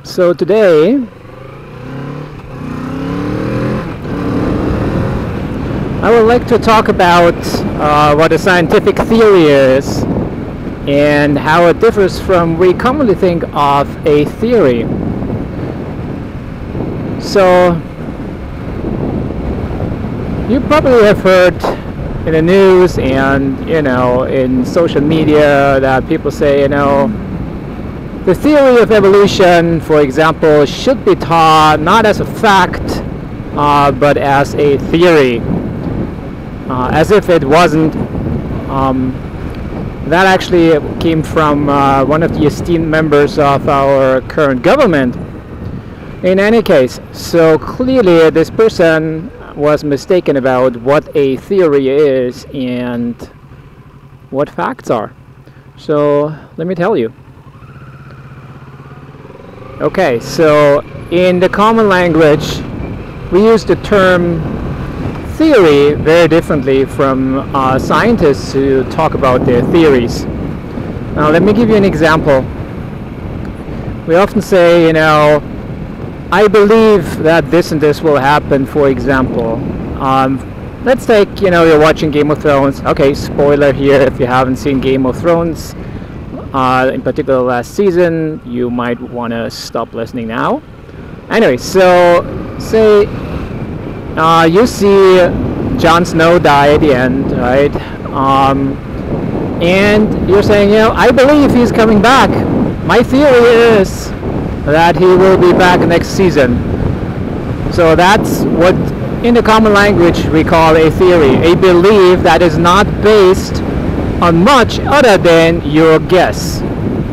So today I would like to talk about what a scientific theory is and how it differs from we commonly think of a theory. So you probably have heard in the news and in social media that people say the theory of evolution, for example, should be taught not as a fact but as a theory, as if it wasn't. That actually came from one of the esteemed members of our current government. In any case, so clearly this person was mistaken about what a theory is and what facts are. So let me tell you. Okay, so in the common language we use the term theory very differently from scientists who talk about their theories. Now let me give you an example. We often say, I believe that this and this will happen, for example. Let's take, you're watching Game of Thrones. Okay, spoiler here, if you haven't seen Game of Thrones, in particular last season, you might want to stop listening now. Anyway, so say you see Jon Snow die at the end, right? And you're saying, I believe he's coming back. My theory is that he will be back next season. So that's what in the common language we call a theory, a belief that is not based on much other than your guess,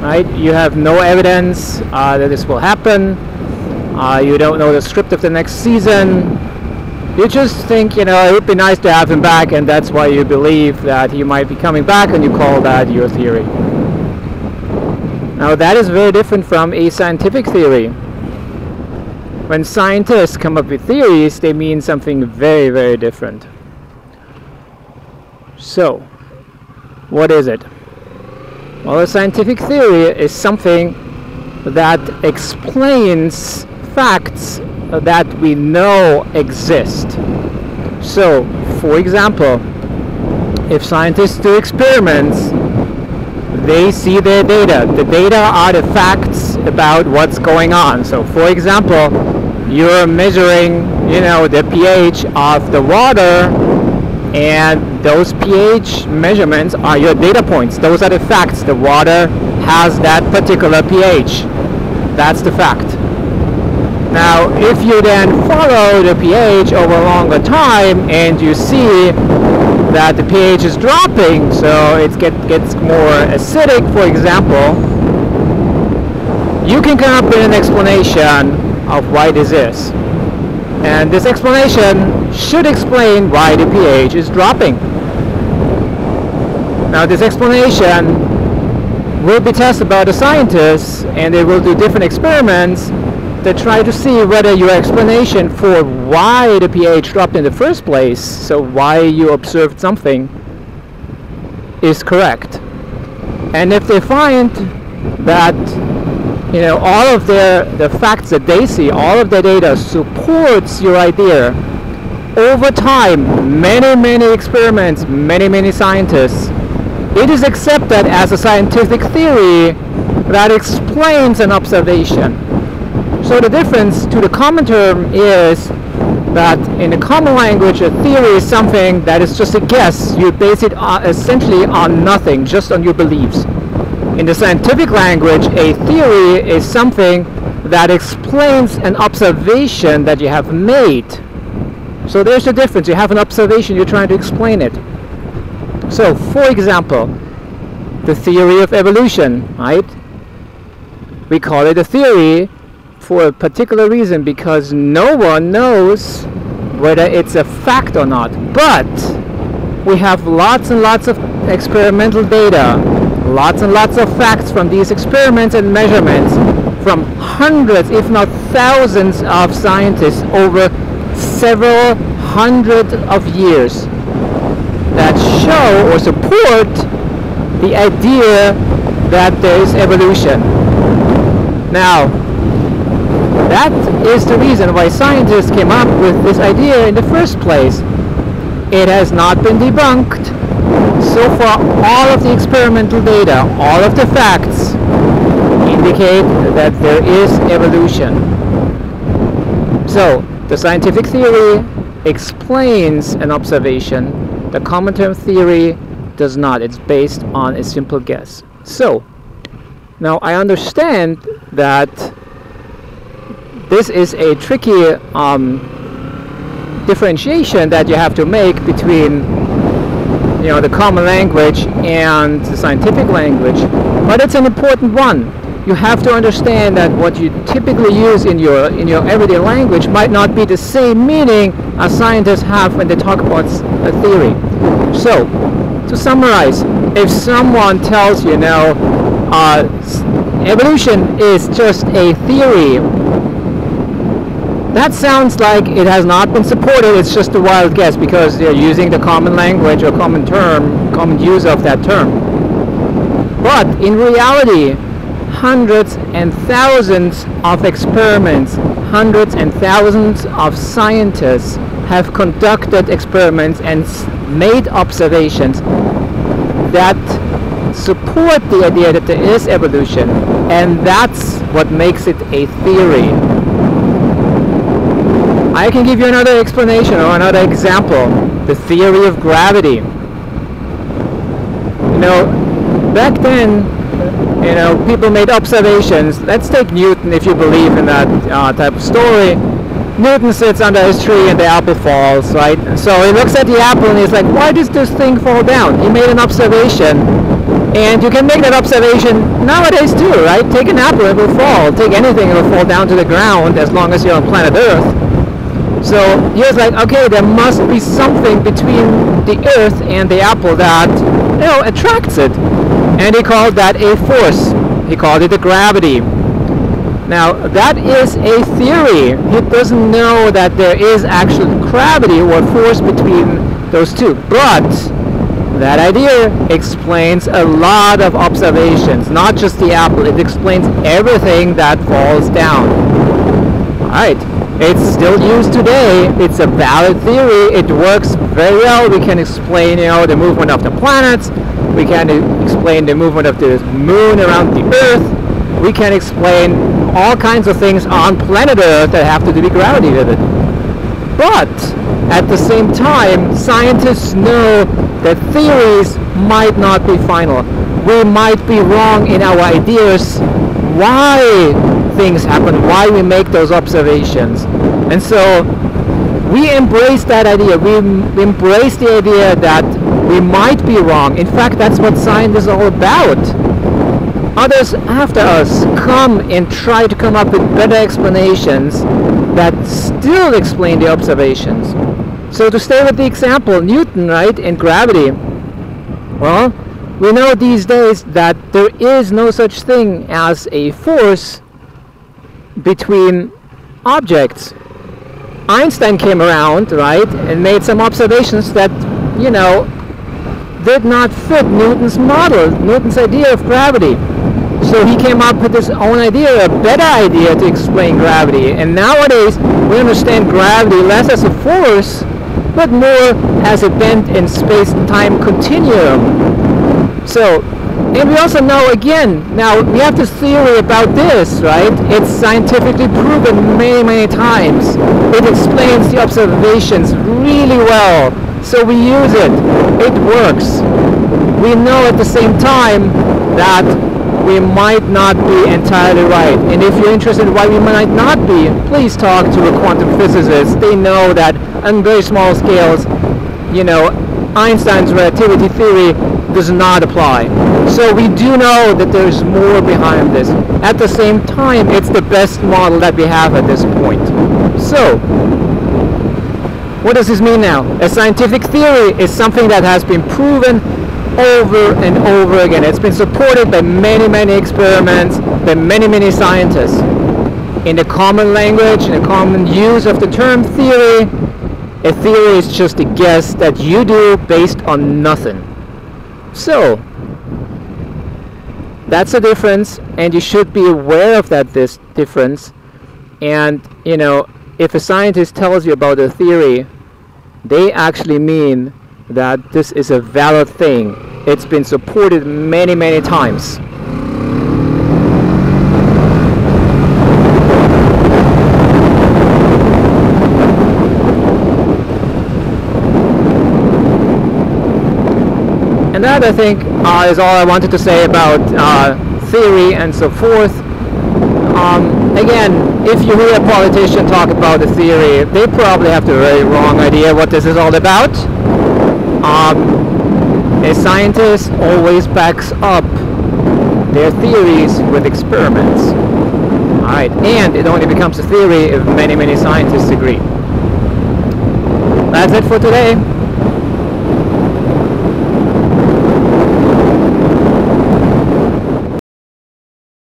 right? You have no evidence that this will happen. You don't know the script of the next season. You just think, it would be nice to have him back, and that's why you believe that he might be coming back, and you call that your theory. Now that is very different from a scientific theory. When scientists come up with theories, they mean something very, very different. So, what is it? Well, a scientific theory is something that explains facts that we know exist. So, for example, if scientists do experiments, they see their data. The data are the facts about what's going on. So, for example, you're measuring, the pH of the water, and those pH measurements are your data points. Those are the facts. The water has that particular pH. That's the fact. Now, if you then follow the pH over a longer time and you see that the pH is dropping, so it gets more acidic, for example, you can come up with an explanation of why this is. And this explanation should explain why the pH is dropping. Now this explanation will be tested by the scientists, and they will do different experiments to try to see whether your explanation for why the pH dropped in the first place, so why you observed something, is correct. And if they find that all of the facts that they see, all of the data supports your idea, over time, many experiments, many scientists, it is accepted as a scientific theory that explains an observation. So the difference to the common term is that in the common language, a theory is something that is just a guess. You base it essentially on nothing, just on your beliefs. In the scientific language, a theory is something that explains an observation that you have made. So there's a difference. You have an observation, you're trying to explain it. So, for example, the theory of evolution, right? We call it a theory for a particular reason because no one knows whether it's a fact or not. But we have lots and lots of experimental data, lots and lots of facts from these experiments and measurements from hundreds, if not thousands of scientists over several hundred of years that show or support the idea that there is evolution. Now, That is the reason why scientists came up with this idea in the first place. It has not been debunked. So far, all of the experimental data, all of the facts indicate that there is evolution. So, the scientific theory explains an observation. The common term theory does not. It's based on a simple guess. So, now I understand that this is a tricky differentiation that you have to make between, you know, the common language and the scientific language, but it's an important one. You have to understand that what you typically use in your everyday language might not be the same meaning as scientists have when they talk about a theory. So, to summarize, if someone tells you, evolution is just a theory, that sounds like it has not been supported. It's just a wild guess because they're using the common language or common use of that term. But in reality, hundreds and thousands of experiments, hundreds and thousands of scientists have conducted experiments and made observations that support the idea that there is evolution, and that's what makes it a theory. I can give you another explanation or another example. The theory of gravity. Back then, people made observations. Let's take Newton, if you believe in that type of story. Newton sits under his tree and the apple falls, right? So he looks at the apple and he's like, why does this thing fall down? He made an observation, and you can make that observation nowadays too, right? Take an apple, it will fall. Take anything, it will fall down to the ground as long as you're on planet Earth. So he was like, okay, there must be something between the Earth and the apple that, attracts it. And he called that a force. He called it the gravity. Now, that is a theory. He doesn't know that there is actual gravity or force between those two. But that idea explains a lot of observations, not just the apple. It explains everything that falls down. Alright, it's still used today. It's a valid theory. It works very well. We can explain, the movement of the planets. We can explain the movement of the moon around the Earth. We can explain all kinds of things on planet Earth that have to do with gravity with it. But at the same time, scientists know that theories might not be final. We might be wrong in our ideas why things happen, why we make those observations. And so we embrace that idea. We embrace the idea that we might be wrong. In fact, that's what science is all about. Others after us come and try to come up with better explanations that still explain the observations. So to stay with the example, Newton, right, and gravity. Well, we know these days that there is no such thing as a force between objects. Einstein came around, right, and made some observations that, did not fit Newton's model, Newton's idea of gravity. So he came up with his own idea, a better idea to explain gravity. And nowadays, we understand gravity less as a force, but more as a bend in space-time continuum. So, and we also know, again, now we have this theory about this, right? It's scientifically proven many, many times. It explains the observations really well. So we use it. It works. We know at the same time that we might not be entirely right. And if you're interested in why we might not be, please talk to a quantum physicist. They know that on very small scales, Einstein's relativity theory does not apply. So we do know that there's more behind this. At the same time, it's the best model that we have at this point. So, what does this mean now? A scientific theory is something that has been proven over and over again. It's been supported by many, many experiments, by many, many scientists. In the common language, in the common use of the term theory, a theory is just a guess that you do based on nothing. So, that's a difference, and you should be aware of that difference. And you know, if a scientist tells you about a theory, they actually mean that this is a valid thing. It's been supported many, many times. And that, I think, is all I wanted to say about theory and so forth. Again, if you hear a politician talk about a theory, they probably have the very wrong idea what this is all about. A scientist always backs up their theories with experiments. Alright, and it only becomes a theory if many, many scientists agree. That's it for today.